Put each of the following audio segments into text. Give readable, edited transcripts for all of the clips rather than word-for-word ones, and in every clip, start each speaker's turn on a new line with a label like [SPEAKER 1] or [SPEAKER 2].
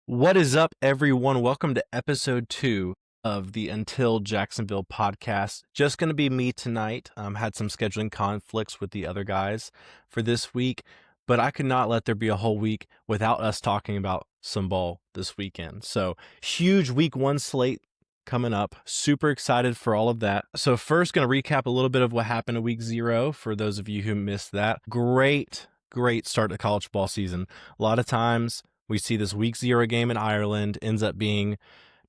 [SPEAKER 1] What is up, everyone? Welcome to episode 2 of the Until Jacksonville podcast. Just going to be me tonight. Had some scheduling conflicts with the other guys for this week, but I could not let there be a whole week without us talking about some ball this weekend. So, huge week 1 slate coming up. Super excited for all of that. So, first, going to recap a little bit of what happened in week 0 for those of you who missed that. Great start to college ball season. A lot of times, we see this week 0 game in Ireland ends up being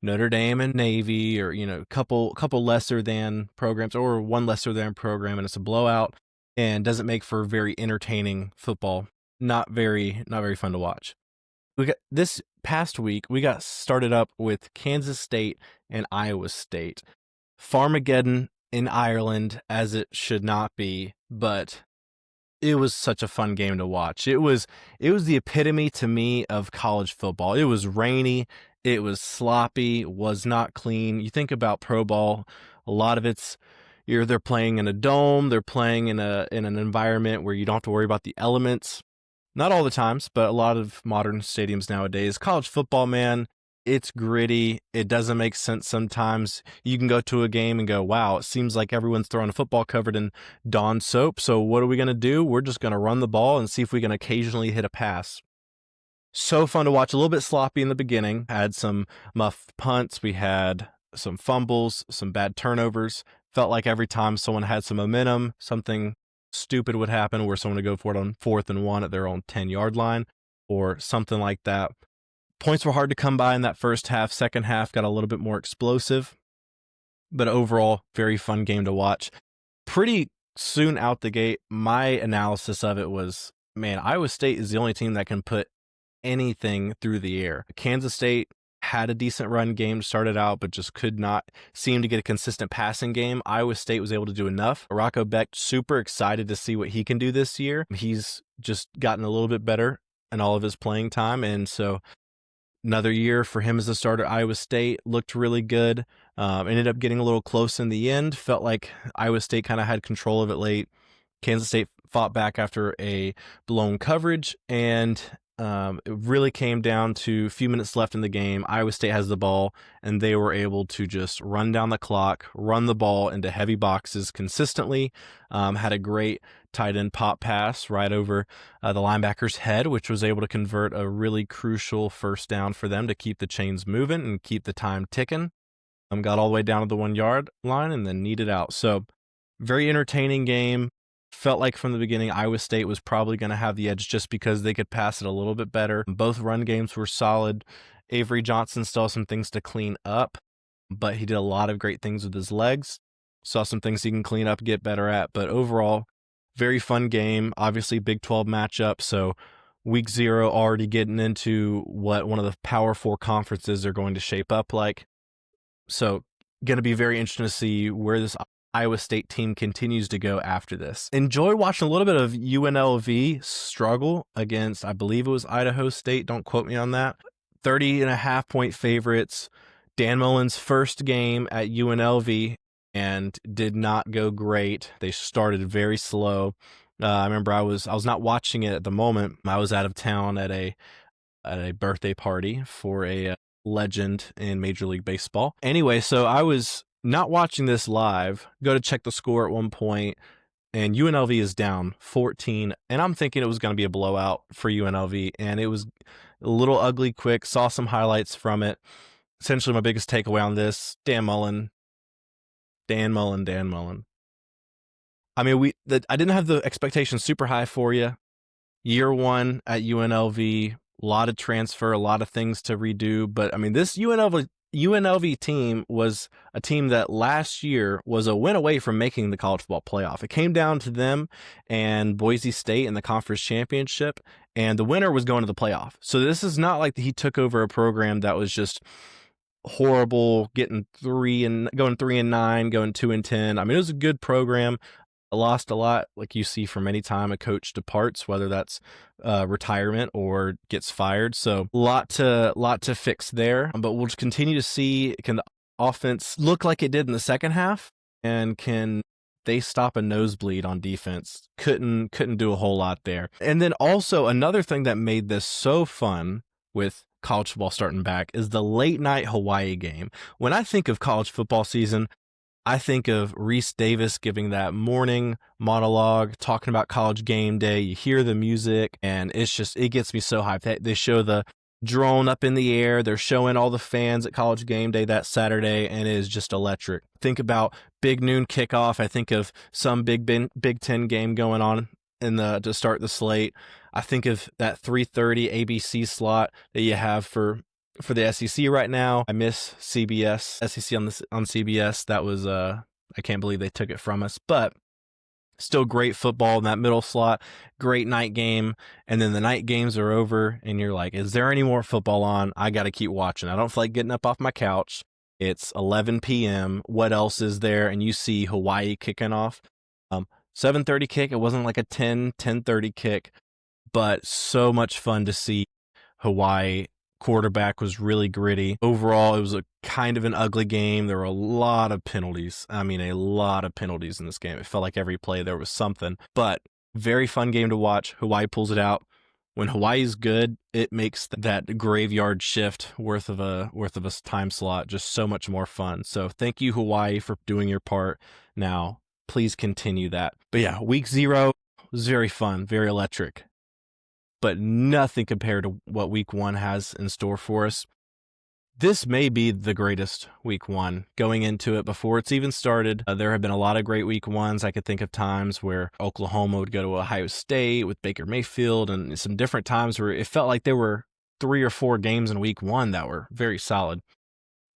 [SPEAKER 1] Notre Dame and Navy, or couple lesser than programs, or one lesser than program, and it's a blowout and doesn't make for very entertaining football. Not very fun to watch. We got this past week. We got started up with Kansas State and Iowa State. Farmageddon in Ireland, as it should not be, but it was such a fun game to watch. It was the epitome to me of college football. It was rainy, it was sloppy, was not clean. You think about pro ball, a lot of it's they're playing in a dome, they're playing in an environment where you don't have to worry about the elements. Not all the times, but a lot of modern stadiums nowadays. College football, man, it's gritty. It doesn't make sense sometimes. You can go to a game and go, wow, it seems like everyone's throwing a football covered in Dawn soap. So what are we going to do? We're just going to run the ball and see if we can occasionally hit a pass. So fun to watch. A little bit sloppy in the beginning. Had some muffed punts. We had some fumbles, some bad turnovers. Felt like every time someone had some momentum, something stupid would happen where someone would go for it on 4th and 1 at their own 10-yard line or something like that. Points were hard to come by in that first half. Second half got a little bit more explosive, but overall, very fun game to watch. Pretty soon out the gate, my analysis of it was, man, Iowa State is the only team that can put anything through the air. Kansas State had a decent run game, started out, but just could not seem to get a consistent passing game. Iowa State was able to do enough. Rocco Beck, super excited to see what he can do this year. He's just gotten a little bit better in all of his playing time, and so another year for him as a starter. Iowa State looked really good. Ended up getting a little close in the end. Felt like Iowa State kind of had control of it late. Kansas State fought back after a blown coverage, and it really came down to a few minutes left in the game. Iowa State has the ball, and they were able to just run down the clock, run the ball into heavy boxes consistently. Had a great tight end pop pass right over the linebacker's head, which was able to convert a really crucial first down for them to keep the chains moving and keep the time ticking. Got all the way down to the 1-yard line and then kneed it out. So very entertaining game. Felt like from the beginning Iowa State was probably going to have the edge just because they could pass it a little bit better. Both run games were solid. Avery Johnson still has some things to clean up, but he did a lot of great things with his legs. Saw some things he can clean up, get better at, but overall, very fun game. Obviously, Big 12 matchup, so week 0 already getting into what one of the Power 4 conferences are going to shape up like. So, going to be very interesting to see where this Iowa State team continues to go after this. Enjoy watching a little bit of UNLV struggle against, I believe it was Idaho State. Don't quote me on that. 30.5-point favorites. Dan Mullen's first game at UNLV and did not go great. They started very slow. I remember I was not watching it at the moment. I was out of town at a birthday party for a legend in Major League Baseball. Anyway, so I was not watching this live, go to check the score at one point, and UNLV is down 14, and I'm thinking it was going to be a blowout for UNLV, and it was a little ugly quick. Saw some highlights from it. Essentially, my biggest takeaway on this, Dan Mullen. I mean, I didn't have the expectations super high for you. Year 1 at UNLV, a lot of transfer, a lot of things to redo, but I mean, this UNLV team was a team that last year was a win away from making the college football playoff. It came down to them and Boise State in the conference championship, and the winner was going to the playoff. So this is not like he took over a program that was just horrible, going 3-9, going 2-10. I mean, it was a good program. I lost a lot, like you see from any time a coach departs, whether that's retirement or gets fired. So a lot to fix there. But we'll just continue to see, can the offense look like it did in the second half, and can they stop a nosebleed on defense? Couldn't do a whole lot there. And then also another thing that made this so fun with college football starting back is the late night Hawaii game. When I think of college football season, I think of Reese Davis giving that morning monologue, talking about college game day. You hear the music, and it gets me so hyped. They show the drone up in the air. They're showing all the fans at college game day that Saturday, and it is just electric. Think about big noon kickoff. I think of some Big Ten game going on to start the slate. I think of that 3:30 ABC slot that you have for the SEC right now. I miss CBS, SEC on CBS. That was I can't believe they took it from us, but still great football in that middle slot, great night game. And then the night games are over and you're like, is there any more football on? I got to keep watching. I don't feel like getting up off my couch. It's 11 p.m. What else is there? And you see Hawaii kicking off. 7:30 kick. It wasn't like a 10:30 kick, but so much fun to see. Hawaii quarterback was really gritty. Overall, it was a kind of an ugly game. There were a lot of penalties. I mean, a lot of penalties in this game. It felt like every play there was something, but very fun game to watch. Hawaii pulls it out. When Hawaii's good, it makes that graveyard shift worth of a time slot just so much more fun. So thank you, Hawaii, for doing your part. Now, please continue that. But yeah, week 0 was very fun, very electric, but nothing compared to what week 1 has in store for us. This may be the greatest week 1. Going into it before it's even started, there have been a lot of great week 1s. I could think of times where Oklahoma would go to Ohio State with Baker Mayfield, and some different times where it felt like there were 3 or 4 games in week 1 that were very solid.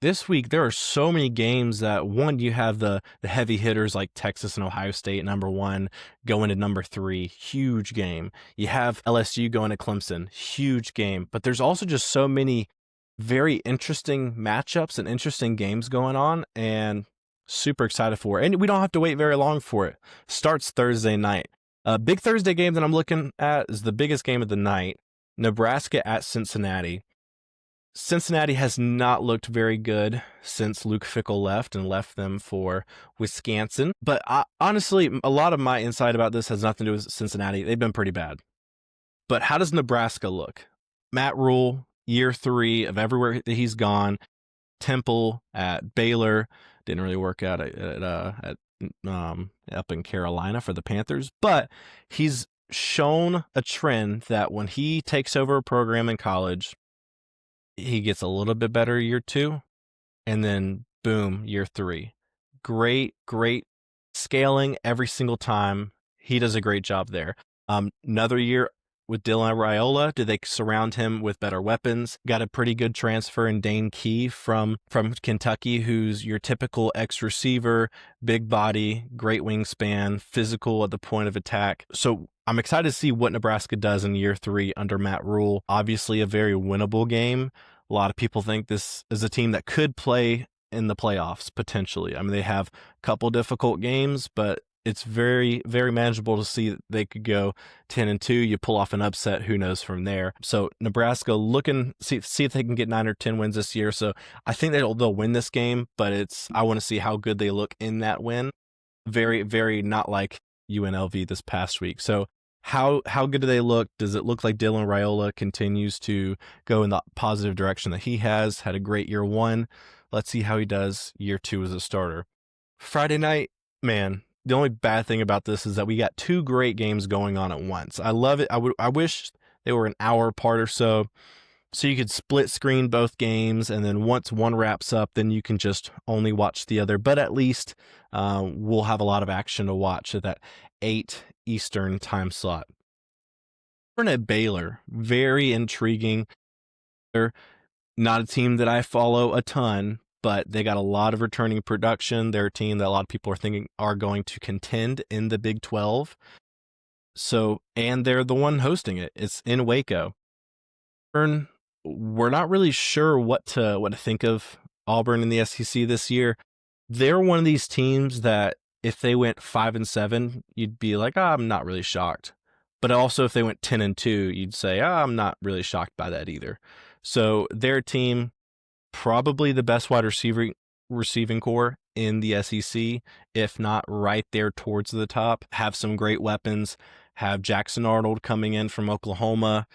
[SPEAKER 1] This week, there are so many games that, one, you have the heavy hitters like Texas and Ohio State, number 1, going to number 3, huge game. You have LSU going to Clemson, huge game. But there's also just so many very interesting matchups and interesting games going on, and super excited for it. And we don't have to wait very long for it. Starts Thursday night. A big Thursday game that I'm looking at is the biggest game of the night, Nebraska at Cincinnati. Cincinnati has not looked very good since Luke Fickell left them for Wisconsin. But honestly, a lot of my insight about this has nothing to do with Cincinnati. They've been pretty bad. But how does Nebraska look? Matt Rule, year 3 of everywhere that he's gone. Temple, at Baylor, didn't really work out at up in Carolina for the Panthers. But he's shown a trend that when he takes over a program in college, he gets a little bit better year 2, and then boom, year 3. Great scaling every single time. He does a great job there. Another year with Dylan Raiola, did they surround him with better weapons? Got a pretty good transfer in Dane Key from Kentucky, who's your typical X-receiver, big body, great wingspan, physical at the point of attack. So I'm excited to see what Nebraska does in year 3 under Matt Rule. Obviously a very winnable game. A lot of people think this is a team that could play in the playoffs potentially. I mean, they have a couple difficult games, but it's very, very manageable to see that they could go 10-2. You pull off an upset, who knows from there. So Nebraska looking, see if they can get 9 or 10 wins this year. So I think they'll win this game, but I want to see how good they look in that win. Very, very not like UNLV this past week. So how good do they look? Does it look like Dylan Raiola continues to go in the positive direction that he has? Had a great year 1. Let's see how he does year 2 as a starter. Friday night, man. The only bad thing about this is that we got 2 great games going on at once. I love it. I wish they were an hour apart or so you could split screen both games, and then once one wraps up, then you can just only watch the other. But at least we'll have a lot of action to watch at that 8 Eastern time slot. At Baylor, very intriguing. They're not a team that I follow a ton, but they got a lot of returning production. They're a team that a lot of people are thinking are going to contend in the Big 12. So, and they're the one hosting it. It's in Waco. We're not really sure what to think of Auburn in the SEC this year. They're one of these teams that if they went 5-7, you'd be like, I'm not really shocked. But also if they went 10-2, you'd say, I'm not really shocked by that either. So their team, probably the best wide receiving core in the SEC, if not right there towards the top. Have some great weapons. Have Jackson Arnold coming in from Oklahoma.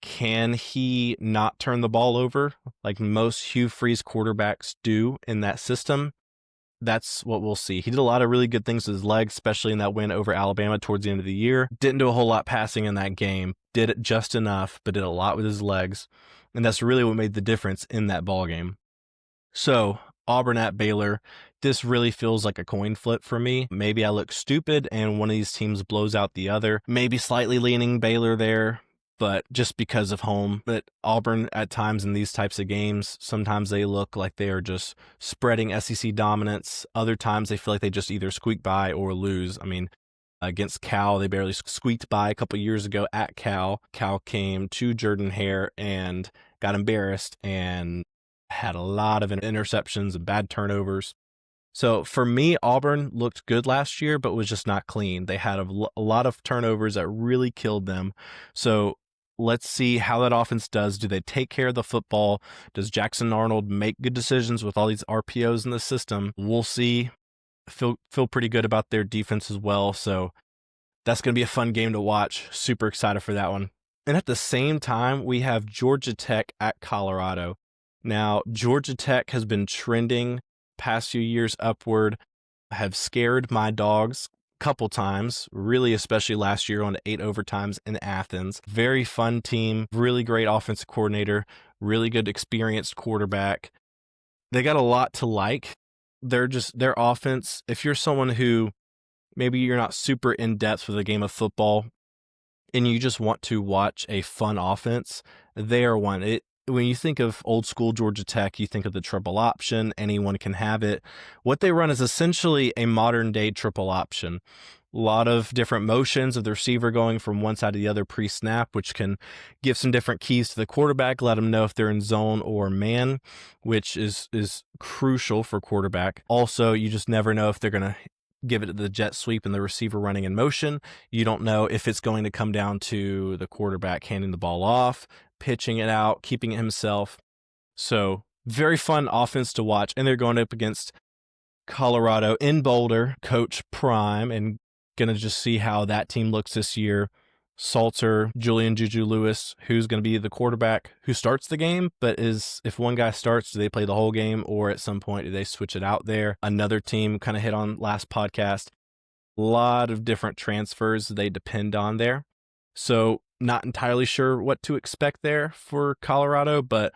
[SPEAKER 1] Can he not turn the ball over like most Hugh Freeze quarterbacks do in that system? That's what we'll see. He did a lot of really good things with his legs, especially in that win over Alabama towards the end of the year. Didn't do a whole lot passing in that game. Did it just enough, but did a lot with his legs. And that's really what made the difference in that ball game. So, Auburn at Baylor, this really feels like a coin flip for me. Maybe I look stupid and one of these teams blows out the other. Maybe slightly leaning Baylor there, but just because of home. But Auburn at times in these types of games, sometimes they look like they are just spreading SEC dominance. Other times they feel like they just either squeak by or lose. I mean, against Cal, they barely squeaked by a couple years ago at Cal. Cal came to Jordan-Hare and got embarrassed and had a lot of interceptions and bad turnovers. So for me, Auburn looked good last year, but was just not clean. They had a lot of turnovers that really killed them. So let's see how that offense does. Do they take care of the football? Does Jackson Arnold make good decisions with all these RPOs in the system? We'll see. Feel pretty good about their defense as well. So that's going to be a fun game to watch. Super excited for that one. And at the same time, we have Georgia Tech at Colorado. Now, Georgia Tech has been trending past few years upward, have scared my dogs a couple times, really, especially last year on 8 overtimes in Athens. Very fun team, really great offensive coordinator, really good experienced quarterback. They got a lot to like. Their offense, if you're someone who maybe you're not super in depth with a game of football and you just want to watch a fun offense, they are one. When you think of old school Georgia Tech, you think of the triple option. Anyone can have it. What they run is essentially a modern day triple option. A lot of different motions of the receiver going from one side to the other pre-snap, which can give some different keys to the quarterback, let them know if they're in zone or man, which is crucial for quarterback. Also, you just never know if they're going to give it the jet sweep and the receiver running in motion. You don't know if it's going to come down to the quarterback handing the ball off, pitching it out, keeping it himself. So very fun offense to watch. And they're going up against Colorado in Boulder, Coach Prime, and going to just see how that team looks this year. Salter, Julian Juju Lewis, who's going to be the quarterback who starts the game, but if one guy starts, do they play the whole game, or at some point do they switch it out there? Another team kind of hit on last podcast. A lot of different transfers they depend on there. So not entirely sure what to expect there for Colorado, but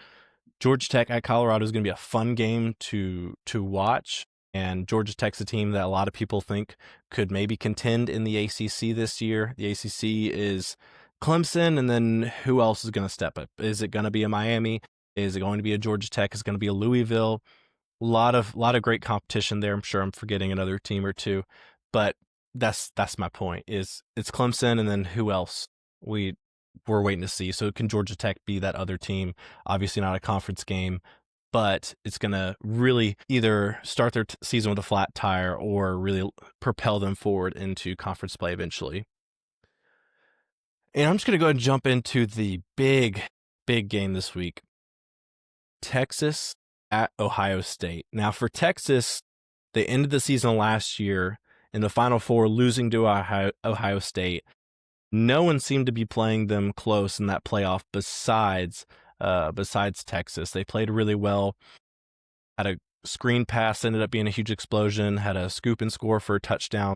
[SPEAKER 1] Georgia Tech at Colorado is going to be a fun game to watch. And Georgia Tech's a team that a lot of people think could maybe contend in the ACC this year. The ACC is Clemson, and then who else is going to step up? Is it going to be a Miami? Is it going to be a Georgia Tech? Is it going to be a Louisville? A lot of great competition there. I'm sure I'm forgetting another team or two, but that's my point. Is it's Clemson, and then who else? We're waiting to see. So can Georgia Tech be that other team? Obviously not a conference game, but it's going to really either start their season with a flat tire or really propel them forward into conference play eventually. And I'm just going to go ahead and jump into the big game this week. Texas at Ohio State. Now for Texas, they ended the season last year in the Final Four, losing to Ohio State. No one seemed to be playing them close in that playoff besides Texas. They played really well. Had a screen pass, ended up being a huge explosion, had a scoop and score for a touchdown.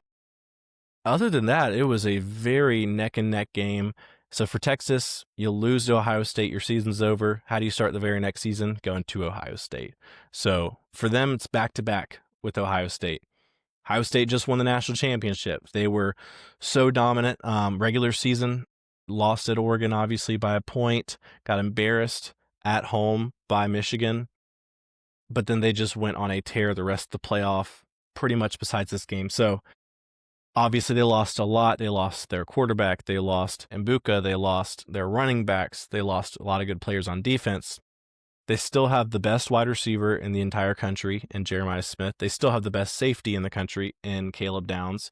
[SPEAKER 1] Other than that, it was a very neck and neck game. So for Texas, you lose to Ohio State, your season's over. How do you start the very next season? Going to Ohio State. So for them, it's back to back with Ohio State. Ohio State just won the national championship. They were so dominant. Regular season, lost at Oregon, obviously, by a point. Got embarrassed at home by Michigan. But then they just went on a tear the rest of the playoff, pretty much besides this game. So obviously they lost a lot. They lost their quarterback. They lost Mbuka. They lost their running backs. They lost a lot of good players on defense. They still have the best wide receiver in the entire country in Jeremiah Smith. They still have the best safety in the country in Caleb Downs.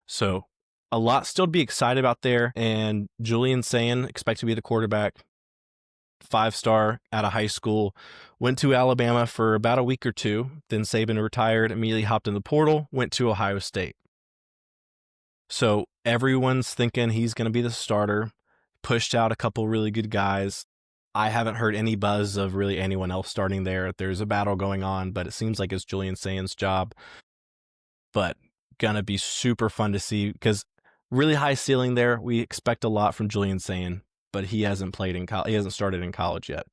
[SPEAKER 1] So a lot still to be excited about there. And Julian Sayin, expect to be the quarterback, 5-star out of high school, went to Alabama for about a week or two. Then Saban retired, immediately hopped in the portal, went to Ohio State. So everyone's thinking he's going to be the starter. pushed out a couple really good guys. I haven't heard any buzz of really anyone else starting there. There's a battle going on, but it seems like it's Julian Sain's job. But gonna be super fun to see because really high ceiling there. We expect a lot from Julian Sain, but he hasn't played in college. He hasn't started in college yet.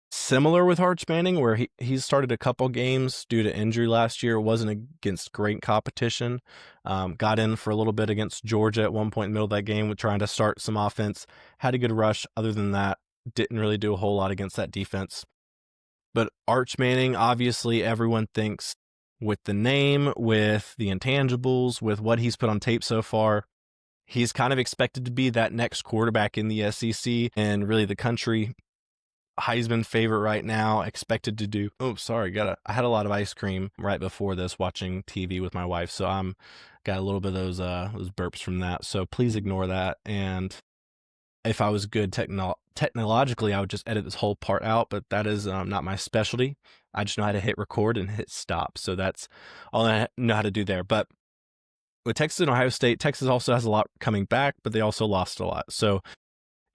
[SPEAKER 1] Similar with Arch Manning, where he started a couple games due to injury last year. Wasn't against great competition. Got in for a little bit against Georgia at one point in the middle of that game with trying to start some offense. Had a good rush. Other than that, didn't really do a whole lot against that defense. But Arch Manning, obviously, everyone thinks with the name, with the intangibles, with what he's put on tape so far, he's kind of expected to be that next quarterback in the SEC and really the country. Heisman favorite right now, expected to do. Oh, sorry, I had a lot of ice cream right before this watching TV with my wife, so I'm got a little bit of those burps from that. So please ignore that. And if I was good technologically, I would just edit this whole part out, but that is not my specialty. I just know how to hit record and hit stop. So that's all I know how to do there. But with Texas and Ohio State, Texas also has a lot coming back, but they also lost a lot. So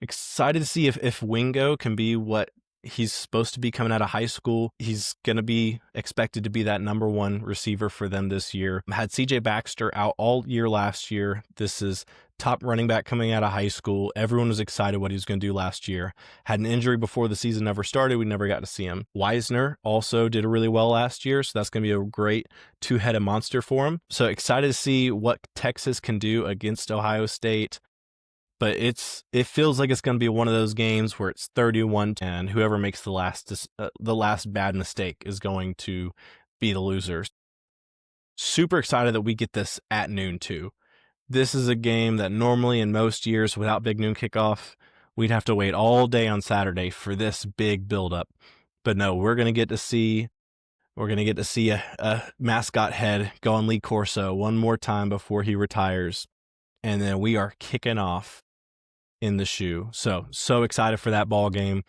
[SPEAKER 1] excited to see if Wingo can be what he's supposed to be coming out of high school. He's going to be expected to be that number one receiver for them this year. Had CJ Baxter out all year last year. This is top running back coming out of high school. Everyone was excited what he was going to do last year. Had an injury before the season ever started. We never got to see him. Wisner also did really well last year, so that's going to be a great two-headed monster for him. So excited to see what Texas can do against Ohio State. But it feels like it's going to be one of those games where it's 31 and whoever makes the last bad mistake is going to be the loser. Super excited that we get this at noon too. This is a game that normally in most years without big noon kickoff, we'd have to wait all day on Saturday for this big buildup. But no, we're going to get to see a mascot head go on Lee Corso one more time before he retires. And then we are kicking off in the shoe. So excited for that ball game.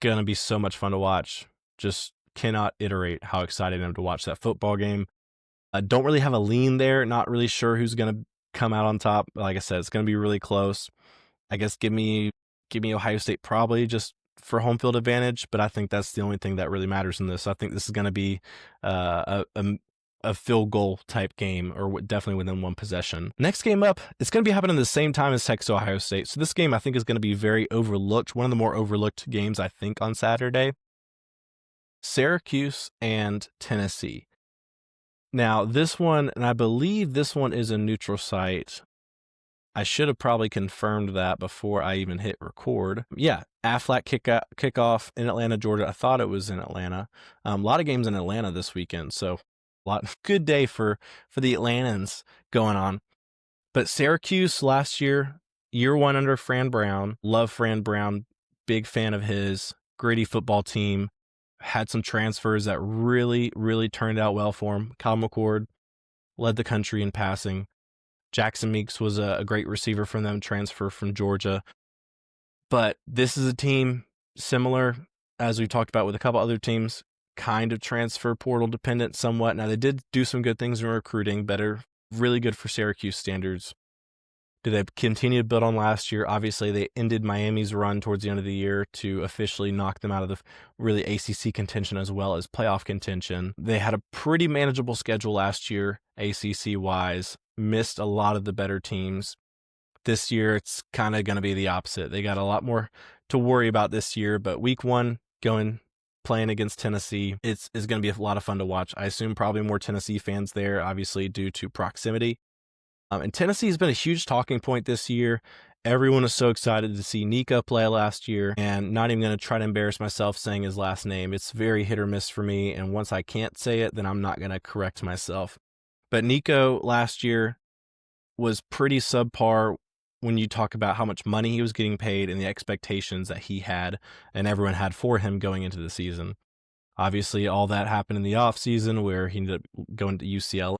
[SPEAKER 1] Gonna be so much fun to watch. Just cannot iterate how excited I am to watch that football game. I don't really have a lean there. Not really sure who's gonna come out on top. Like I said, it's gonna be really close. I guess give me Ohio State probably just for home field advantage, but I think that's the only thing that really matters in this. I think this is gonna be a field goal type game, or definitely within one possession. Next game up, it's going to be happening at the same time as Texas Ohio State. So this game I think is going to be very overlooked. One of the more overlooked games I think on Saturday. Syracuse and Tennessee. Now this one, and I believe this one is a neutral site. I should have probably confirmed that before I even hit record. Yeah, Aflac kickoff in Atlanta, Georgia. I thought it was in Atlanta. A lot of games in Atlanta this weekend, so good day for the Atlantans going on. But Syracuse last year one under Fran Brown. Love Fran Brown. Big fan of his. Gritty football team. Had some transfers that really, really turned out well for him. Kyle McCord led the country in passing. Jackson Meeks was a great receiver from them, transfer from Georgia. But this is a team similar, as we've talked about with a couple other teams, kind of transfer portal dependent somewhat. Now, they did do some good things in recruiting, better, really good for Syracuse standards. Did they continue to build on last year? Obviously, they ended Miami's run towards the end of the year to officially knock them out of the really ACC contention as well as playoff contention. They had a pretty manageable schedule last year, ACC-wise. Missed a lot of the better teams. This year, it's kind of going to be the opposite. They got a lot more to worry about this year, but week one, playing against Tennessee, it's going to be a lot of fun to watch. I assume probably more Tennessee fans there, obviously due to proximity. And Tennessee has been a huge talking point this year. Everyone was so excited to see Nico play last year, and not even going to try to embarrass myself saying his last name. It's very hit or miss for me, and once I can't say it, then I'm not going to correct myself. But Nico last year was pretty subpar when you talk about how much money he was getting paid and the expectations that he had and everyone had for him going into the season. Obviously, all that happened in the offseason where he ended up going to UCLA.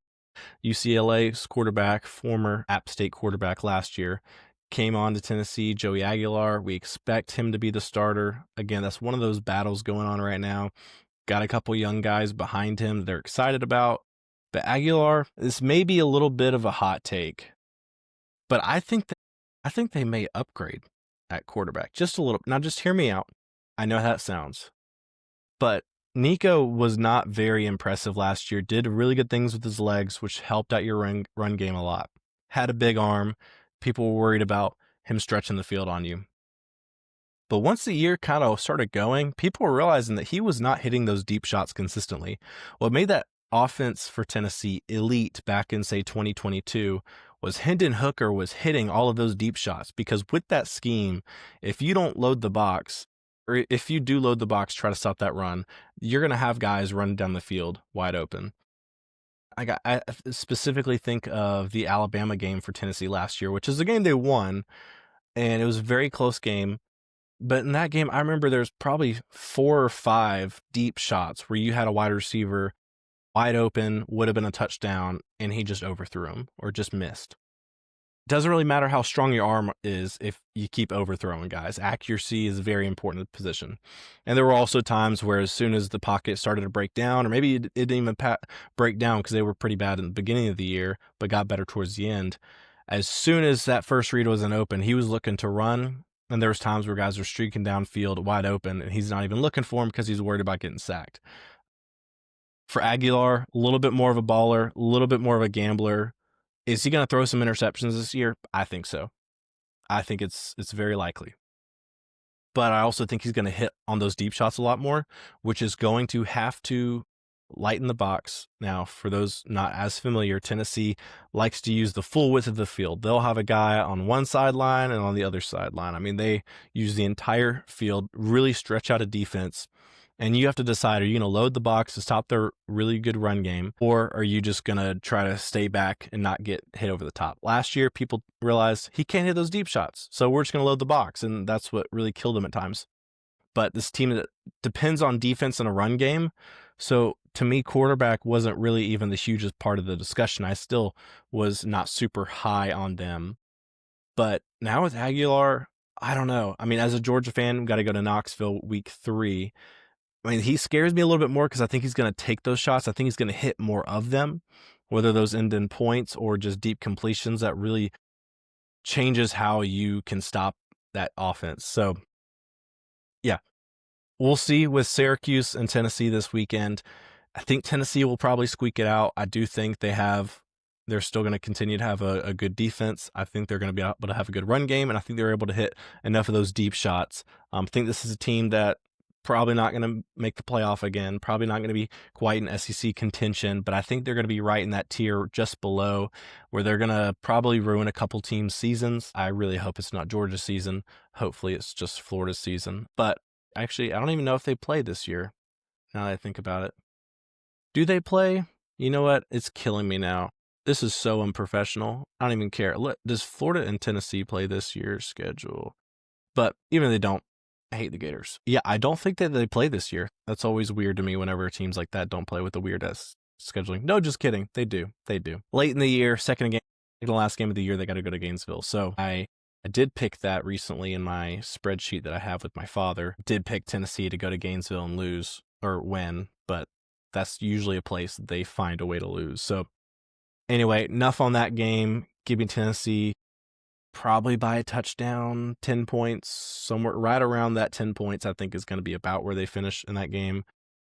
[SPEAKER 1] UCLA's quarterback, former App State quarterback last year, came on to Tennessee, Joey Aguilar. We expect him to be the starter. Again, that's one of those battles going on right now. Got a couple young guys behind him they're excited about. But Aguilar, this may be a little bit of a hot take, but I think they may upgrade. at quarterback. Just a little. Now, just hear me out. I know how that sounds. But Nico was not very impressive last year. Did really good things with his legs, which helped out your run game a lot. Had a big arm. People were worried about him stretching the field on you. But once the year kind of started going, people were realizing that he was not hitting those deep shots consistently. What made that offense for Tennessee elite back in, say, 2022 was Hendon Hooker was hitting all of those deep shots, because with that scheme, if you don't load the box, or if you do load the box, try to stop that run, you're going to have guys running down the field wide open. I specifically think of the Alabama game for Tennessee last year, which is the game they won, and it was a very close game. But in that game, I remember there's probably 4 or 5 deep shots where you had a wide receiver wide open, would have been a touchdown, and he just overthrew him or just missed. Doesn't really matter how strong your arm is if you keep overthrowing guys. Accuracy is very important in the position. And there were also times where as soon as the pocket started to break down, or maybe it didn't even break down because they were pretty bad in the beginning of the year, but got better towards the end. As soon as that first read wasn't open, he was looking to run. And there was times where guys were streaking downfield wide open, and he's not even looking for him because he's worried about getting sacked. For Aguilar, a little bit more of a baller, a little bit more of a gambler. Is he going to throw some interceptions this year? I think so. I think it's very likely. But I also think he's going to hit on those deep shots a lot more, which is going to have to lighten the box. Now, for those not as familiar, Tennessee likes to use the full width of the field. They'll have a guy on one sideline and on the other sideline. I mean, they use the entire field, really stretch out a defense. And you have to decide, are you going to load the box to stop their really good run game, or are you just going to try to stay back and not get hit over the top? Last year, people realized he can't hit those deep shots, so we're just going to load the box, and that's what really killed him at times. But this team that depends on defense and a run game, so to me, quarterback wasn't really even the hugest part of the discussion. I still was not super high on them. But now with Aguilar, I don't know. I mean, as a Georgia fan, we've got to go to Knoxville week 3. I mean, he scares me a little bit more because I think he's going to take those shots. I think he's going to hit more of them, whether those end in points or just deep completions. That really changes how you can stop that offense. So, yeah, we'll see with Syracuse and Tennessee this weekend. I think Tennessee will probably squeak it out. I do think they're still going to continue to have a good defense. I think they're going to be able to have a good run game, and I think they're able to hit enough of those deep shots. I think this is a team that probably not going to make the playoff again, probably not going to be quite in SEC contention, but I think they're going to be right in that tier just below where they're going to probably ruin a couple teams' seasons. I really hope it's not Georgia's season. Hopefully it's just Florida's season. But actually, I don't even know if they play this year, now that I think about it. Do they play? You know what? It's killing me now. This is so unprofessional. I don't even care. Does Florida and Tennessee play this year's schedule? But even if they don't, I hate the Gators. Yeah, I don't think that they play this year. That's always weird to me whenever teams like that don't play with the weird-ass scheduling. No, just kidding. They do. Late in the year, second game, the last game of the year, they got to go to Gainesville. So I did pick that recently in my spreadsheet that I have with my father. Did pick Tennessee to go to Gainesville and lose or win, but that's usually a place that they find a way to lose. So anyway, enough on that game. Give me Tennessee probably by a touchdown, 10 points, somewhere right around that 10 points, I think is going to be about where they finish in that game.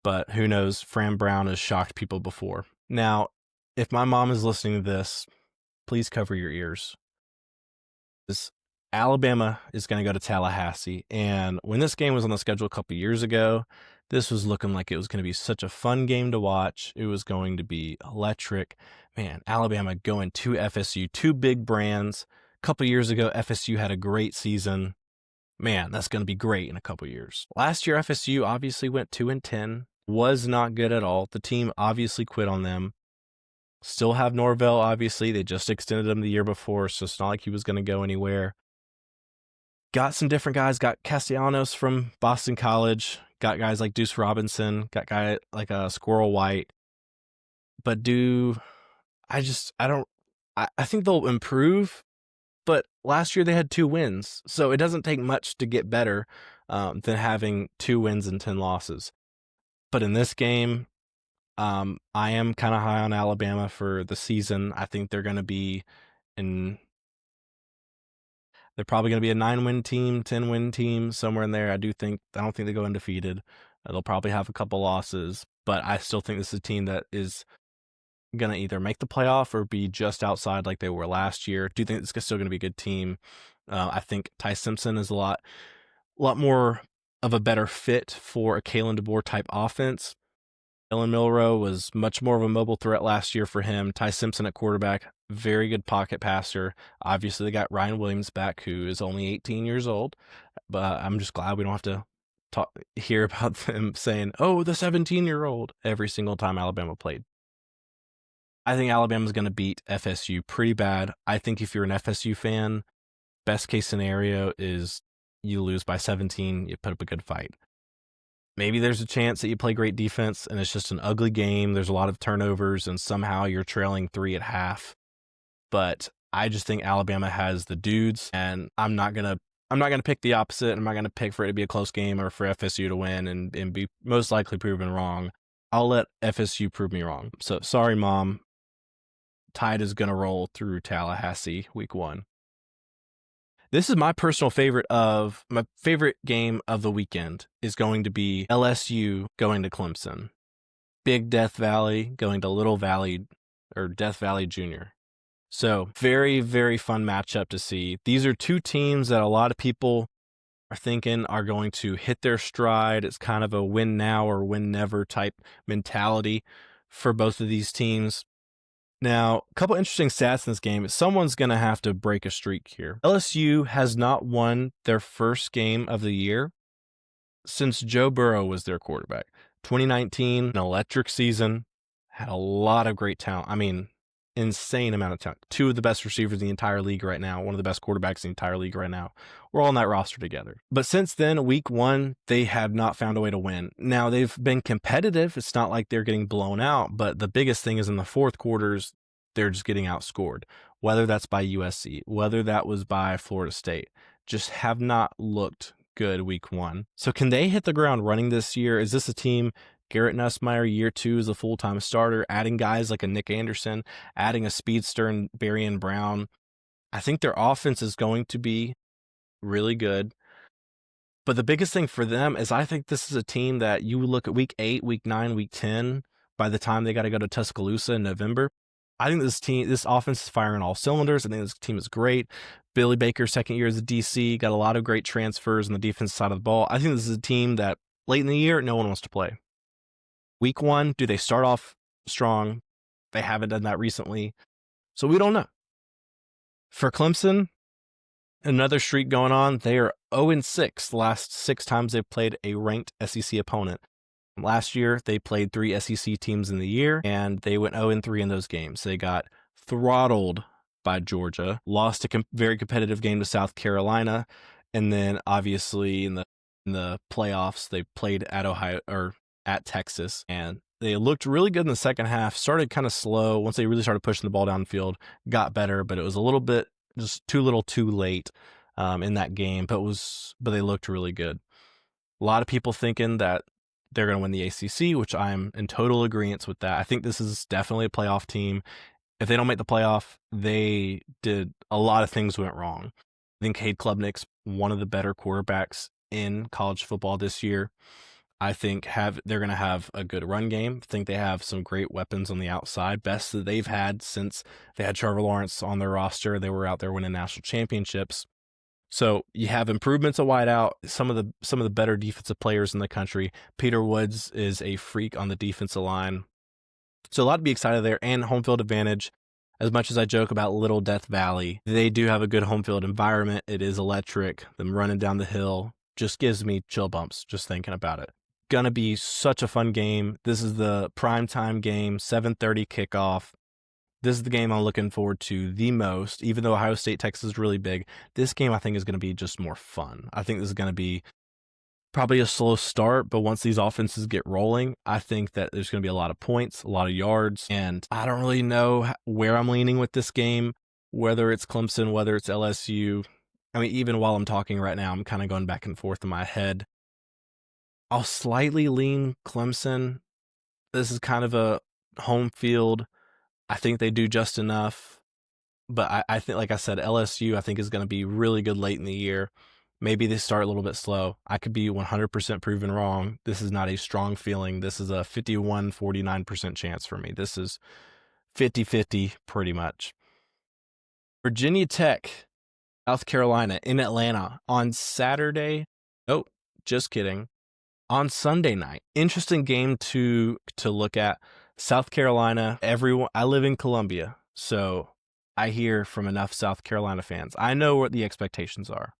[SPEAKER 1] But who knows? Fran Brown has shocked people before. Now, if my mom is listening to this, please cover your ears. Alabama is going to go to Tallahassee. And when this game was on the schedule a couple years ago, this was looking like it was going to be such a fun game to watch. It was going to be electric. Man, Alabama going to FSU, 2 big brands. A couple years ago, FSU had a great season. Man, that's going to be great in a couple years. Last year, FSU obviously went 2-10. Was not good at all. The team obviously quit on them. Still have Norvell, obviously. They just extended him the year before, so it's not like he was going to go anywhere. Got some different guys. Got Castellanos from Boston College. Got guys like Deuce Robinson. Got guy like Squirrel White. But I think they'll improve. But last year they had 2 wins. So it doesn't take much to get better than having 2 wins and 10 losses. But in this game, I am kind of high on Alabama for the season. I think they're going to be They're probably going to be a 9-win team, 10-win team, somewhere in there. I don't think they go undefeated. They'll probably have a couple losses, but I still think this is a team that is going to either make the playoff or be just outside like they were last year. Do you think it's still going to be a good team? I think Ty Simpson is a lot more of a better fit for a Kalen DeBoer type offense. Jalen Milroe was much more of a mobile threat last year for him. Ty Simpson at quarterback, very good pocket passer. Obviously, they got Ryan Williams back, who is only 18 years old. But I'm just glad we don't have to hear about them saying, oh, the 17-year-old every single time Alabama played. I think Alabama's going to beat FSU pretty bad. I think if you're an FSU fan, best case scenario is you lose by 17, you put up a good fight. Maybe there's a chance that you play great defense and it's just an ugly game. There's a lot of turnovers and somehow you're trailing 3 at half. But I just think Alabama has the dudes, and I'm not gonna pick the opposite. I'm not gonna pick for it to be a close game or for FSU to win and be most likely proven wrong. I'll let FSU prove me wrong. So sorry, Mom. Tide is gonna roll through Tallahassee week 1. This is my personal favorite game of the weekend is going to be LSU going to Clemson. Big Death Valley going to Little Valley or Death Valley Junior. So very, very fun matchup to see. These are two teams that a lot of people are thinking are going to hit their stride. It's kind of a win now or win never type mentality for both of these teams. Now, a couple interesting stats in this game. Someone's going to have to break a streak here. LSU has not won their first game of the year since Joe Burrow was their quarterback. 2019, an electric season, had a lot of great talent. I mean, insane amount of talent. 2 of the best receivers in the entire league right now, one of the best quarterbacks in the entire league right now. We're all on that roster together. But since then, week 1, they have not found a way to win. Now, they've been competitive. It's not like they're getting blown out, but the biggest thing is in the fourth quarters, they're just getting outscored. Whether that's by USC, whether that was by Florida State, just have not looked good week 1. So can they hit the ground running this year? Is this a team, Garrett Nussmeier, year 2 as a full-time starter, adding guys like a Nick Anderson, adding a speedster in Berrien Brown? I think their offense is going to be really good. But the biggest thing for them is I think this is a team that you look at week 8, week 9, week 10, by the time they got to go to Tuscaloosa in November. I think this offense is firing all cylinders. I think this team is great. Billy Baker, second year as a DC, got a lot of great transfers on the defensive side of the ball. I think this is a team that late in the year, no one wants to play. Week 1, do they start off strong? They haven't done that recently. So we don't know. For Clemson, another streak going on. They are 0-6 the last 6 times they've played a ranked SEC opponent. Last year, they played 3 SEC teams in the year, and they went 0-3 in those games. They got throttled by Georgia, lost a very competitive game to South Carolina, and then obviously in the playoffs, they played at Ohio or at Texas, and they looked really good in the second half. Started kind of slow once they really started pushing the ball downfield. Got better, but it was a little bit just too late in that game. But they looked really good. A lot of people thinking that they're going to win the ACC, which I'm in total agreement with that. I think this is definitely a playoff team. If they don't make the playoff, they did a lot of things went wrong. I think Cade Klubnik's one of the better quarterbacks in college football this year. I think they're going to have a good run game. I think they have some great weapons on the outside, best that they've had since they had Trevor Lawrence on their roster. They were out there winning national championships. So you have improvements at wideout, some of the better defensive players in the country. Peter Woods is a freak on the defensive line. So a lot to be excited there, and home field advantage. As much as I joke about Little Death Valley, they do have a good home field environment. It is electric. Them running down the hill just gives me chill bumps just thinking about it. Gonna be such a fun game. This is the primetime game, 7:30 kickoff. This is the game I'm looking forward to the most, even though Ohio State, Texas is really big. This game, I think, is going to be just more fun. I think this is going to be probably a slow start, but once these offenses get rolling, I think that there's going to be a lot of points, a lot of yards, and I don't really know where I'm leaning with this game, whether it's Clemson, whether it's LSU. I mean, even while I'm talking right now, I'm kind of going back and forth in my head. I'll slightly lean Clemson. This is kind of a home field. I think they do just enough, But I think, like I said, LSU I think is going to be really good late in the year. Maybe they start a little bit slow. I could be 100% proven wrong. This is not a strong feeling. This is a 51-49% chance for me. This is 50-50 pretty much. Virginia Tech, South Carolina in Atlanta on Saturday. Oh, just kidding. On Sunday night. Interesting game to look at. South Carolina, everyone, I live in Columbia, so I hear from enough South Carolina fans. I know what the expectations are.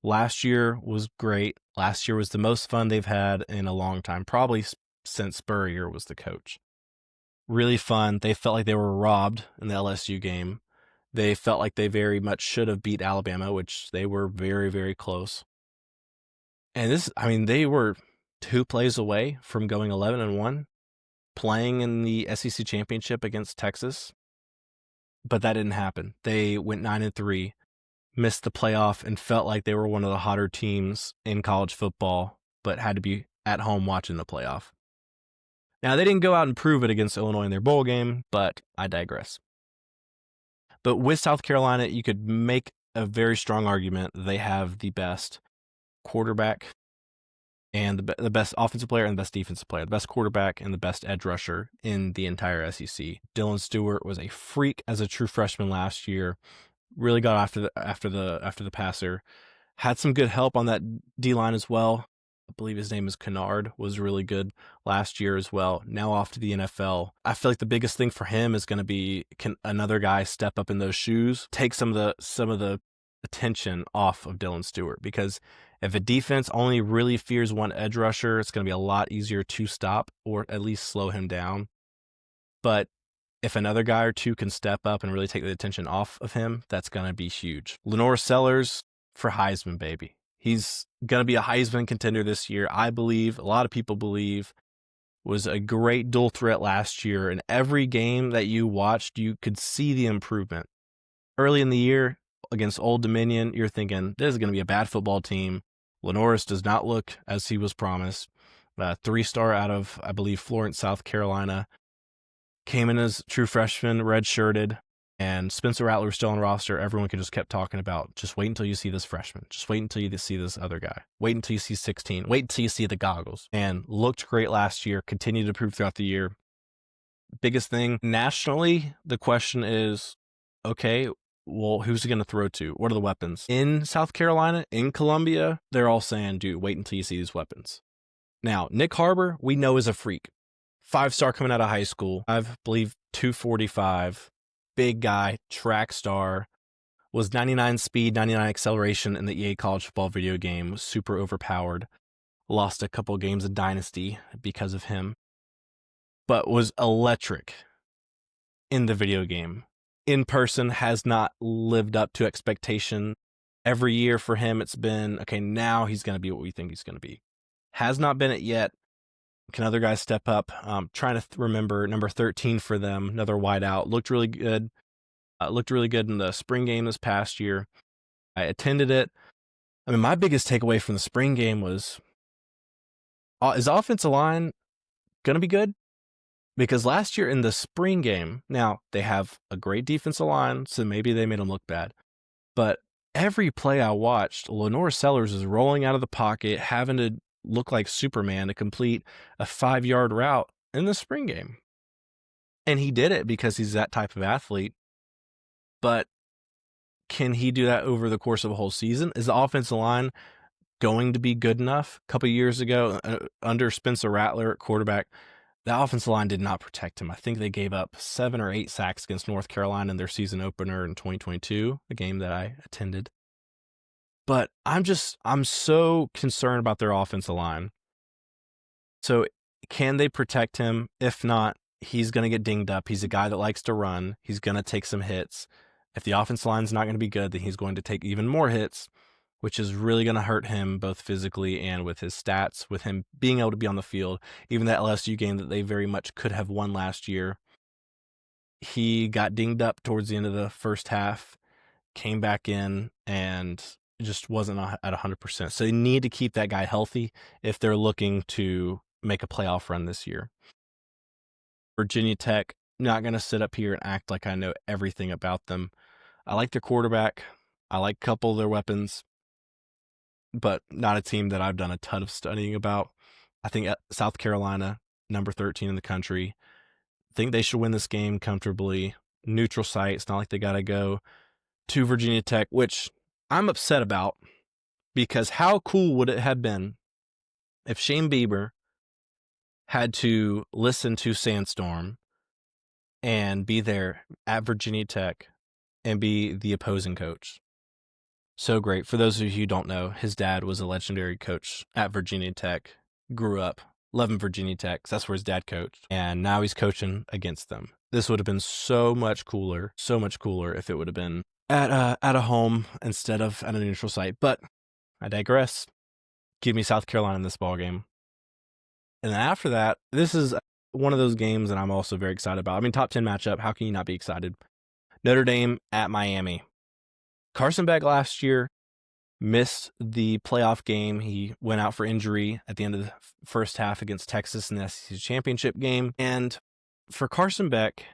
[SPEAKER 1] Last year was great. Last year was the most fun they've had in a long time, probably since Spurrier was the coach. Really fun. They felt like they were robbed in the LSU game. They felt like they very much should have beat Alabama, which they were very, very close. And they were 2 plays away from going 11-1, playing in the SEC championship against Texas. But that didn't happen. They went 9-3, missed the playoff, and felt like they were one of the hotter teams in college football, but had to be at home watching the playoff. Now, they didn't go out and prove it against Illinois in their bowl game, but I digress. But with South Carolina, you could make a very strong argument they have the best quarterback and the best offensive player and the best defensive player, the best quarterback and the best edge rusher in the entire SEC. Dylan Stewart was a freak as a true freshman last year. Really got after the passer. Had some good help on that D-line as well. I believe his name is Kennard, was really good last year as well. Now off to the NFL. I feel like the biggest thing for him is going to be, can another guy step up in those shoes, take some of the attention off of Dylan Stewart, because if a defense only really fears one edge rusher, it's going to be a lot easier to stop or at least slow him down. But if another guy or two can step up and really take the attention off of him, that's going to be huge. Lenore Sellers for Heisman, baby. He's going to be a Heisman contender this year. I believe, a lot of people believe, was a great dual threat last year. In every game that you watched, you could see the improvement. Early in the year against Old Dominion, you're thinking, this is going to be a bad football team. Lenoris does not look as he was promised. 3-star out of, I believe, Florence, South Carolina. Came in as true freshman, redshirted, and Spencer Rattler was still on roster. Everyone just kept talking about, just wait until you see this freshman. Just wait until you see this other guy. Wait until you see 16. Wait until you see the goggles. And looked great last year, continued to improve throughout the year. Biggest thing, nationally, the question is, okay, well, who's he going to throw to? What are the weapons? In South Carolina, in Columbia, they're all saying, dude, wait until you see these weapons. Now, Nick Harbor, we know is a freak. 5-star coming out of high school. I believe 245. Big guy, track star. Was 99 speed, 99 acceleration in the EA college football video game. Was super overpowered. Lost a couple games in Dynasty because of him. But was electric in the video game. In person, has not lived up to expectation. Every year for him, it's been, okay, now he's going to be what we think he's going to be. Has not been it yet. Can other guys step up? Trying to remember number 13 for them, another wideout. Looked really good. Looked really good in the spring game this past year. I attended it. I mean, my biggest takeaway from the spring game was, is offensive line going to be good? Because last year in the spring game, now they have a great defensive line, so maybe they made them look bad. But every play I watched, Lenore Sellers is rolling out of the pocket, having to look like Superman to complete a 5-yard route in the spring game. And he did it because he's that type of athlete. But can he do that over the course of a whole season? Is the offensive line going to be good enough? A couple of years ago, under Spencer Rattler at quarterback, the offensive line did not protect him. I think they gave up 7 or 8 sacks against North Carolina in their season opener in 2022, a game that I attended. But I'm so concerned about their offensive line. So can they protect him? If not, he's going to get dinged up. He's a guy that likes to run. He's going to take some hits. If the offensive line's not going to be good, then he's going to take even more hits, which is really going to hurt him both physically and with his stats, with him being able to be on the field. Even that LSU game that they very much could have won last year, he got dinged up towards the end of the first half, came back in, and just wasn't at 100%. So they need to keep that guy healthy if they're looking to make a playoff run this year. Virginia Tech, not going to sit up here and act like I know everything about them. I like their quarterback. I like a couple of their weapons, but not a team that I've done a ton of studying about. I think South Carolina, number 13 in the country, think they should win this game comfortably. Neutral site. It's not like they got to go to Virginia Tech, which I'm upset about because how cool would it have been if Shane Bieber had to listen to Sandstorm and be there at Virginia Tech and be the opposing coach? So great. For those of you who don't know, his dad was a legendary coach at Virginia Tech, grew up loving Virginia Tech. That's where his dad coached. And now he's coaching against them. This would have been so much cooler if it would have been at a home instead of at a neutral site. But I digress. Give me South Carolina in this ball game. And then after that, this is one of those games that I'm also very excited about. I mean, top 10 matchup. How can you not be excited? Notre Dame at Miami. Carson Beck last year missed the playoff game. He went out for injury at the end of the first half against Texas in the SEC championship game. And for Carson Beck,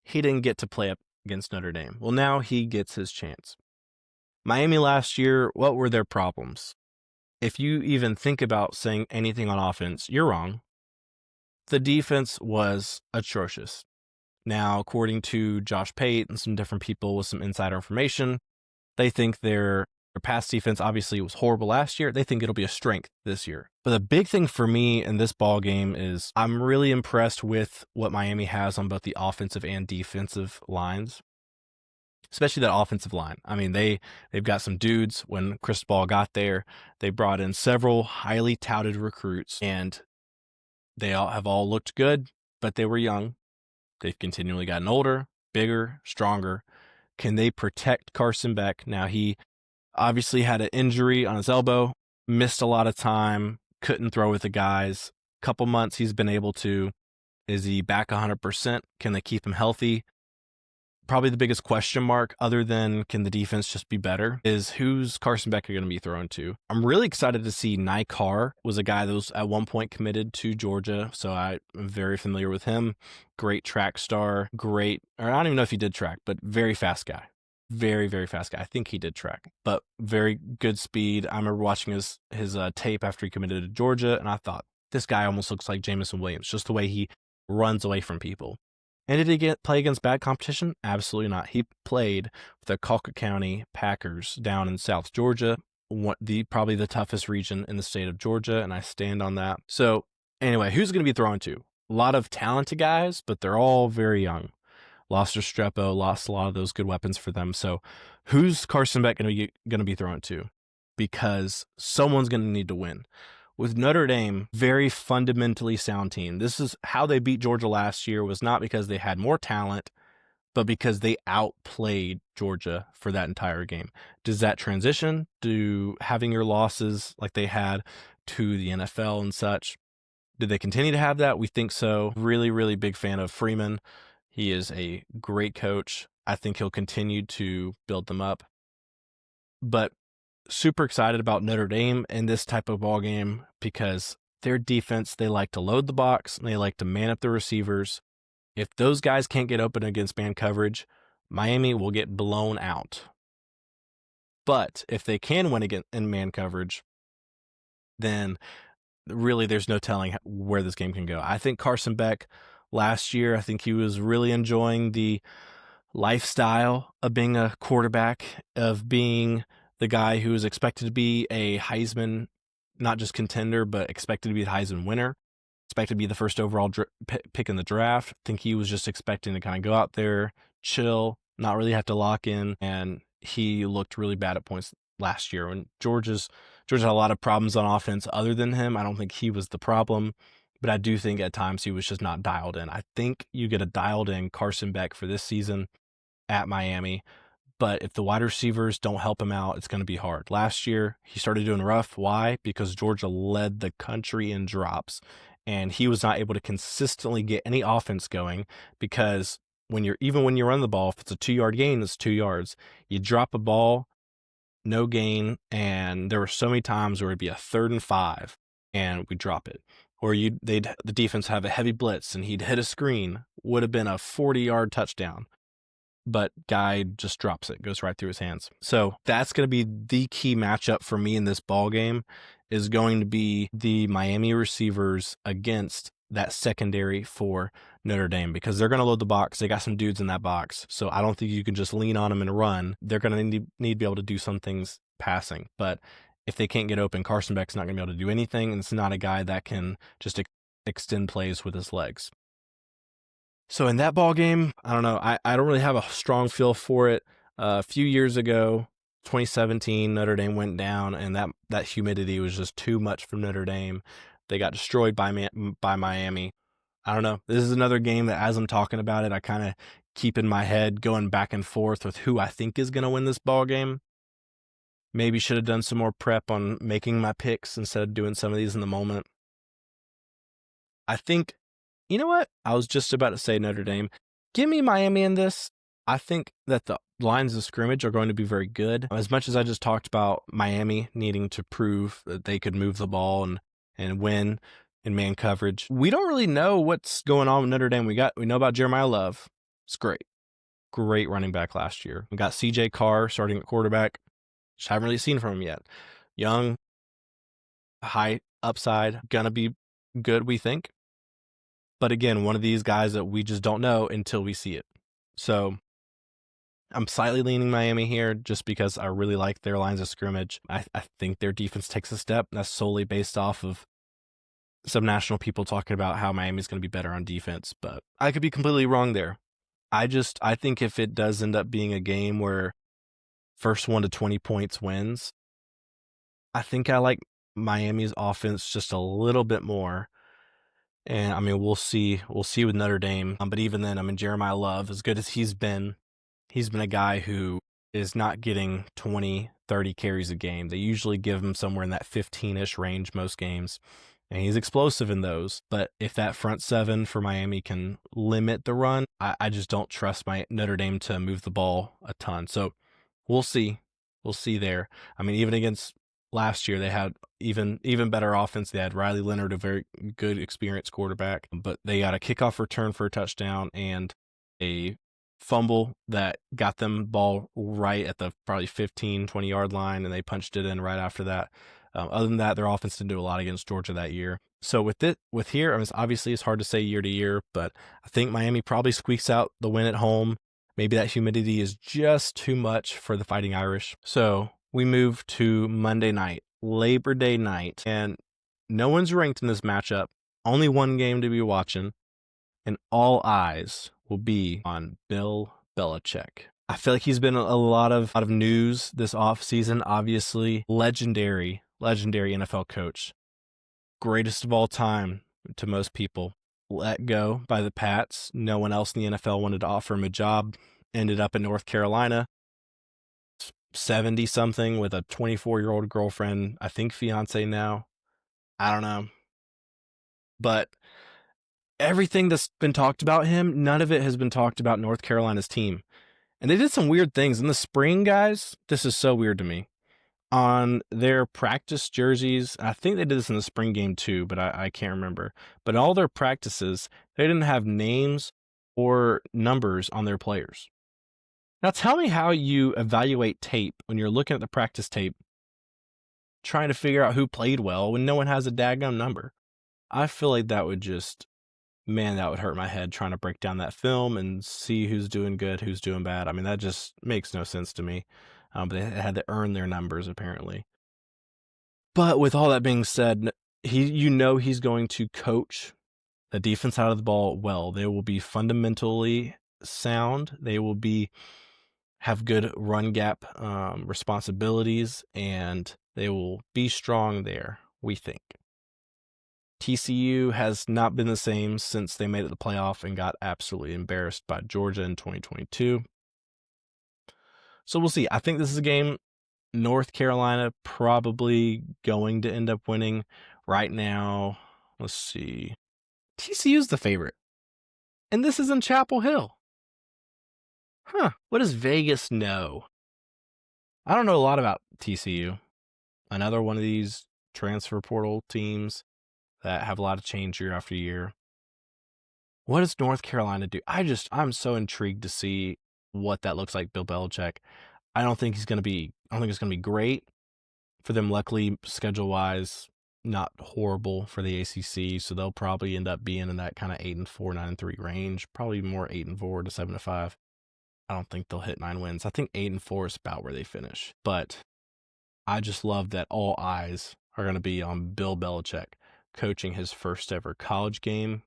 [SPEAKER 1] he didn't get to play up against Notre Dame. Well, now he gets his chance. Miami last year, what were their problems? If you even think about saying anything on offense, you're wrong. The defense was atrocious. Now, according to Josh Pate and some different people with some insider information, they think their pass defense obviously was horrible last year. They think it'll be a strength this year. But the big thing for me in this ball game is I'm really impressed with what Miami has on both the offensive and defensive lines, especially that offensive line. I mean, they've got some dudes. When Cristobal got there, they brought in several highly touted recruits, and they all looked good, but they were young. They've continually gotten older, bigger, stronger. Can they protect Carson Beck? Now, he obviously had an injury on his elbow, missed a lot of time, couldn't throw with the guys. Couple months he's been able to. Is he back 100%? Can they keep him healthy? Probably the biggest question mark, other than can the defense just be better, is who's Carson Beck going to be thrown to. I'm really excited to see Carr was a guy that was at one point committed to Georgia, so I'm very familiar with him. Great track star, or I don't even know if he did track, but very fast guy. Very, very fast guy. I think he did track, but very good speed. I remember watching his tape after he committed to Georgia, and I thought, this guy almost looks like Jameson Williams, just the way he runs away from people. And did he play against bad competition? Absolutely not. He played with the Colquitt County Packers down in South Georgia, probably the toughest region in the state of Georgia, and I stand on that. So anyway, who's going to be thrown to? A lot of talented guys, but they're all very young. Lost Restrepo, lost a lot of those good weapons for them. So who's Carson Beck going to be thrown to? Because someone's going to need to win. With Notre Dame, very fundamentally sound team. This is how they beat Georgia last year, was not because they had more talent, but because they outplayed Georgia for that entire game. Does that transition to having your losses like they had to the NFL and such? Did they continue to have that? We think so. Really, really big fan of Freeman. He is a great coach. I think he'll continue to build them up. But super excited about Notre Dame in this type of ball game because their defense, they like to load the box and they like to man up the receivers. If those guys can't get open against man coverage, Miami will get blown out. But if they can win again in man coverage, then really there's no telling where this game can go. I think Carson Beck last year, I think he was really enjoying the lifestyle of being a quarterback, of being the guy who is expected to be a Heisman, not just contender, but expected to be the Heisman winner, expected to be the first overall pick in the draft. I think he was just expecting to kind of go out there, chill, not really have to lock in, and he looked really bad at points last year. When Georgia had a lot of problems on offense other than him, I don't think he was the problem, but I do think at times he was just not dialed in. I think you get a dialed in Carson Beck for this season at Miami. But if the wide receivers don't help him out, it's going to be hard. Last year, he started doing rough. Why? Because Georgia led the country in drops, and he was not able to consistently get any offense going because when you run the ball, if it's a 2-yard gain, it's 2 yards. You drop a ball, no gain, and there were so many times where it'd be a 3rd and 5, and we drop it. Or the defense have a heavy blitz, and he'd hit a screen, would have been a 40-yard touchdown. but Guy just drops it, goes right through his hands. So that's going to be the key matchup for me in this ball game, is going to be the Miami receivers against that secondary for Notre Dame, because they're going to load the box. They got some dudes in that box. So I don't think you can just lean on them and run. They're going to need to be able to do some things passing. But if they can't get open, Carson Beck's not going to be able to do anything. And it's not a guy that can just extend plays with his legs. So in that ball game, I don't know. I don't really have a strong feel for it. A few years ago, 2017, Notre Dame went down, and that humidity was just too much from Notre Dame. They got destroyed by Miami. I don't know. This is another game that, as I'm talking about it, I kind of keep in my head going back and forth with who I think is going to win this ball game. Maybe should have done some more prep on making my picks instead of doing some of these in the moment. I think, you know what? I was just about to say Notre Dame. Give me Miami in this. I think that the lines of scrimmage are going to be very good. As much as I just talked about Miami needing to prove that they could move the ball and win in man coverage, we don't really know what's going on with Notre Dame. We know about Jeremiah Love. It's great running back last year. We got CJ Carr starting at quarterback, which I haven't really seen from him yet. Young, high upside, gonna be good, we think. But again, one of these guys that we just don't know until we see it. So I'm slightly leaning Miami here just because I really like their lines of scrimmage. I think their defense takes a step. That's solely based off of some national people talking about how Miami's going to be better on defense, but I could be completely wrong there. I think if it does end up being a game where first 1 to 20 points wins, I think I like Miami's offense just a little bit more. And I mean, we'll see with Notre Dame. But even then, I mean, Jeremiah Love, as good as he's been a guy who is not getting 20, 30 carries a game. They usually give him somewhere in that 15-ish range most games. And he's explosive in those. But if that front seven for Miami can limit the run, I just don't trust my Notre Dame to move the ball a ton. So we'll see. We'll see there. I mean, even against last year, they had even better offense. They had Riley Leonard, a very good, experienced quarterback. But they got a kickoff return for a touchdown and a fumble that got them ball right at the probably 15, 20-yard line, and they punched it in right after that. Other than that, their offense didn't do a lot against Georgia that year. So with here, I mean, obviously it's hard to say year to year, but I think Miami probably squeaks out the win at home. Maybe that humidity is just too much for the Fighting Irish. So we move to Monday night, Labor Day night, and no one's ranked in this matchup. Only one game to be watching, and all eyes will be on Bill Belichick. I feel like he's been a lot of news this offseason. Obviously, legendary NFL coach. Greatest of all time to most people. Let go by the Pats. No one else in the NFL wanted to offer him a job. Ended up in North Carolina, 70-something with a 24-year-old girlfriend, I think fiance now. I don't know. But everything that's been talked about him, none of it has been talked about North Carolina's team. And they did some weird things in the spring, guys. This is so weird to me. On their practice jerseys, I think they did this in the spring game too, but I can't remember. But all their practices, they didn't have names or numbers on their players. Now tell me how you evaluate tape when you're looking at the practice tape, trying to figure out who played well when no one has a daggum number. I feel like that would that would hurt my head trying to break down that film and see who's doing good, who's doing bad. I mean, that just makes no sense to me. But they had to earn their numbers, apparently. But with all that being said, he's going to coach the defense out of the ball well. They will be fundamentally sound. They will have good run gap responsibilities, and they will be strong there, we think. TCU has not been the same since they made it to the playoff and got absolutely embarrassed by Georgia in 2022. So we'll see. I think this is a game North Carolina probably going to end up winning. Right now, let's see. TCU's the favorite. And this is in Chapel Hill. What does Vegas know? I don't know a lot about TCU. Another one of these transfer portal teams that have a lot of change year after year. What does North Carolina do? I'm so intrigued to see what that looks like, Bill Belichick. I don't think it's going to be great for them. Luckily, schedule-wise, not horrible for the ACC, so they'll probably end up being in that kind of 8-4, 9-3 range, probably more 8-4 to 7-5. I don't think they'll hit 9 wins. I think 8-4 is about where they finish. But I just love that all eyes are going to be on Bill Belichick coaching his first ever college game.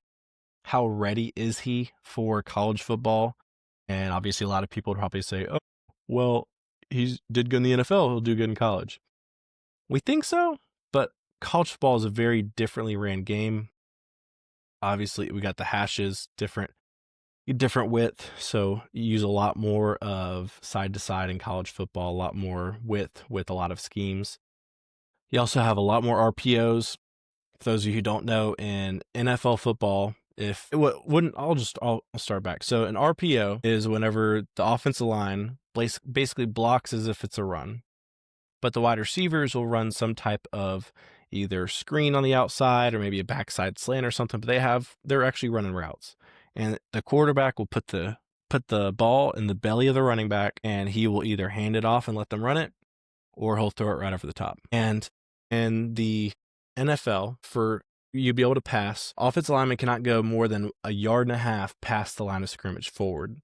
[SPEAKER 1] How ready is he for college football? And obviously, a lot of people would probably say, oh, well, he did good in the NFL. He'll do good in college. We think so, but college football is a very differently ran game. Obviously, we got the hashes, different width, so you use a lot more of side to side in college football, a lot more width with a lot of schemes. You also have a lot more RPOs. For those of you who don't know, in NFL football, I'll start back. So an RPO is whenever the offensive line basically blocks as if it's a run, but the wide receivers will run some type of either screen on the outside or maybe a backside slant or something, but they're actually running routes. And the quarterback will put the ball in the belly of the running back, and he will either hand it off and let them run it, or he'll throw it right over the top. And in the NFL, for you to be able to pass, offensive linemen cannot go more than 1.5 yards past the line of scrimmage forward.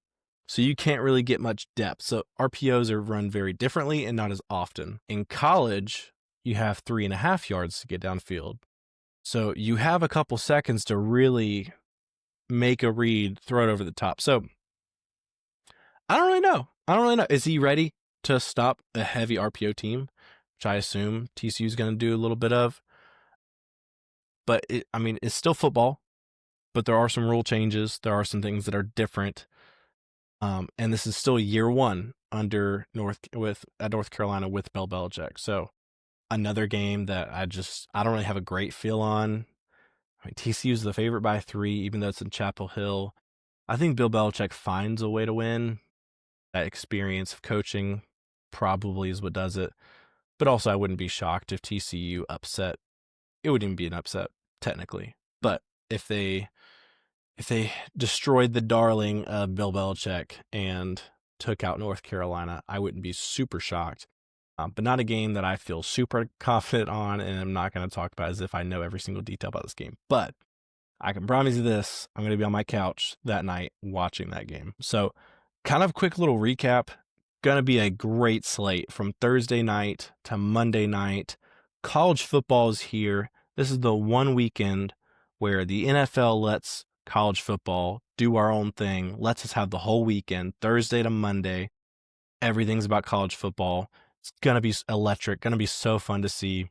[SPEAKER 1] So you can't really get much depth. So RPOs are run very differently and not as often. In college, you have 3.5 yards to get downfield. So you have a couple seconds to really make a read, throw it over the top. So I don't really know. Is he ready to stop a heavy RPO team, which I assume TCU is going to do a little bit of? But it's still football, but there are some rule changes. There are some things that are different. And this is still year one under North Carolina with Bill Belichick. So another game that I don't really have a great feel on. TCU is the favorite by 3, even though it's in Chapel Hill. I think Bill Belichick finds a way to win. That experience of coaching probably is what does it. But also, I wouldn't be shocked if TCU upset. It wouldn't even be an upset, technically. But if they destroyed the darling of Bill Belichick and took out North Carolina, I wouldn't be super shocked. But not a game that I feel super confident on, and I'm not going to talk about as if I know every single detail about this game. But I can promise you this, I'm going to be on my couch that night watching that game. So kind of a quick little recap. Going to be a great slate from Thursday night to Monday night. College football is here. This is the one weekend where the NFL lets college football do our own thing, lets us have the whole weekend, Thursday to Monday. Everything's about college football. It's going to be electric, going to be so fun to see.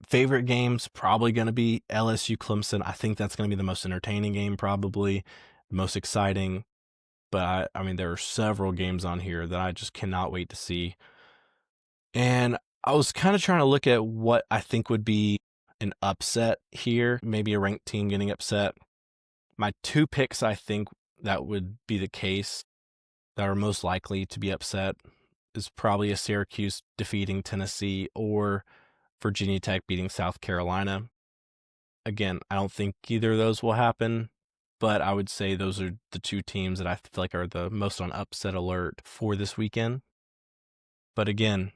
[SPEAKER 1] Favorite games, probably going to be LSU Clemson. I think that's going to be the most entertaining game, probably the most exciting. But there are several games on here that I just cannot wait to see. And I was kind of trying to look at what I think would be an upset here, maybe a ranked team getting upset. My 2 picks, I think that would be the case, that are most likely to be upset, is probably a Syracuse defeating Tennessee or Virginia Tech beating South Carolina. Again, I don't think either of those will happen, but I would say those are the 2 teams that I feel like are the most on upset alert for this weekend. But again,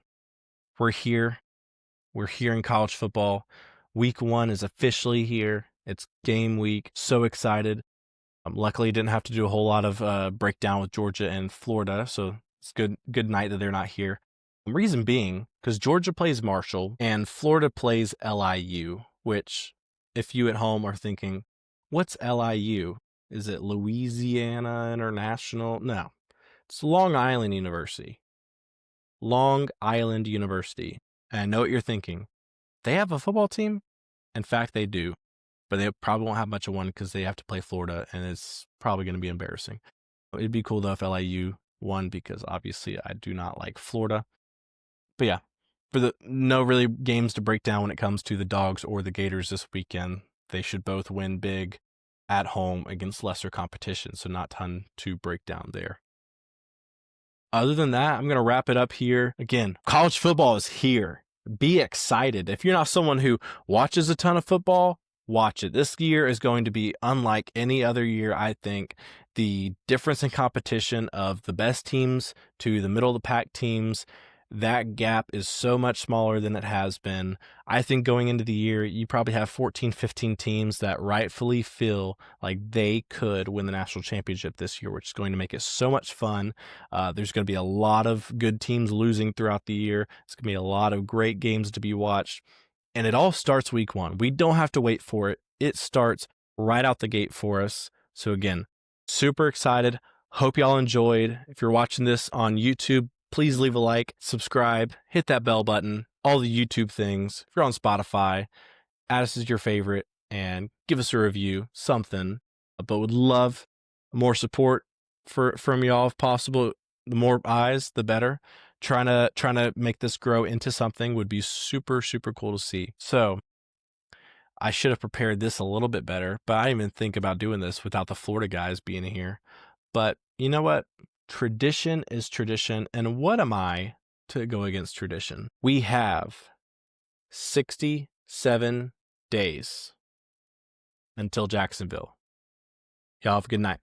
[SPEAKER 1] we're here. We're here in college football. Week 1 is officially here. It's game week. So excited. Luckily, didn't have to do a whole lot of breakdown with Georgia and Florida, so it's good night that they're not here. The reason being, because Georgia plays Marshall and Florida plays LIU, which, if you at home are thinking, what's LIU? Is it Louisiana International? No, it's Long Island University. Long Island University. And I know what you're thinking. They have a football team? In fact, they do. But they probably won't have much of one because they have to play Florida, and it's probably going to be embarrassing. It'd be cool, though, if LIU won, because obviously I do not like Florida. But yeah, no really games to break down when it comes to the Dogs or the Gators this weekend. They should both win big at home against lesser competition, so not a ton to break down there. Other than that, I'm going to wrap it up here. Again, college football is here. Be excited. If you're not someone who watches a ton of football, watch it. This year is going to be unlike any other year, I think. the difference in competition of the best teams to the middle of the pack teams, that gap is so much smaller than it has been. I think going into the year, you probably have 14, 15 teams that rightfully feel like they could win the national championship this year, which is going to make it so much fun. There's going to be a lot of good teams losing throughout the year. It's going to be a lot of great games to be watched. And it all starts week 1. We don't have to wait for it. It starts right out the gate for us. So again, super excited. Hope y'all enjoyed. If you're watching this on YouTube, please leave a like, subscribe, hit that bell button, all the YouTube things. If you're on Spotify, add us as your favorite and give us a review, something. But would love more support from y'all if possible. The more eyes, the better. Trying to make this grow into something would be super, super cool to see. So I should have prepared this a little bit better, but I didn't even think about doing this without the Florida guys being here. But you know what? Tradition is tradition. And what am I to go against tradition? We have 67 days until Jacksonville. Y'all have a good night.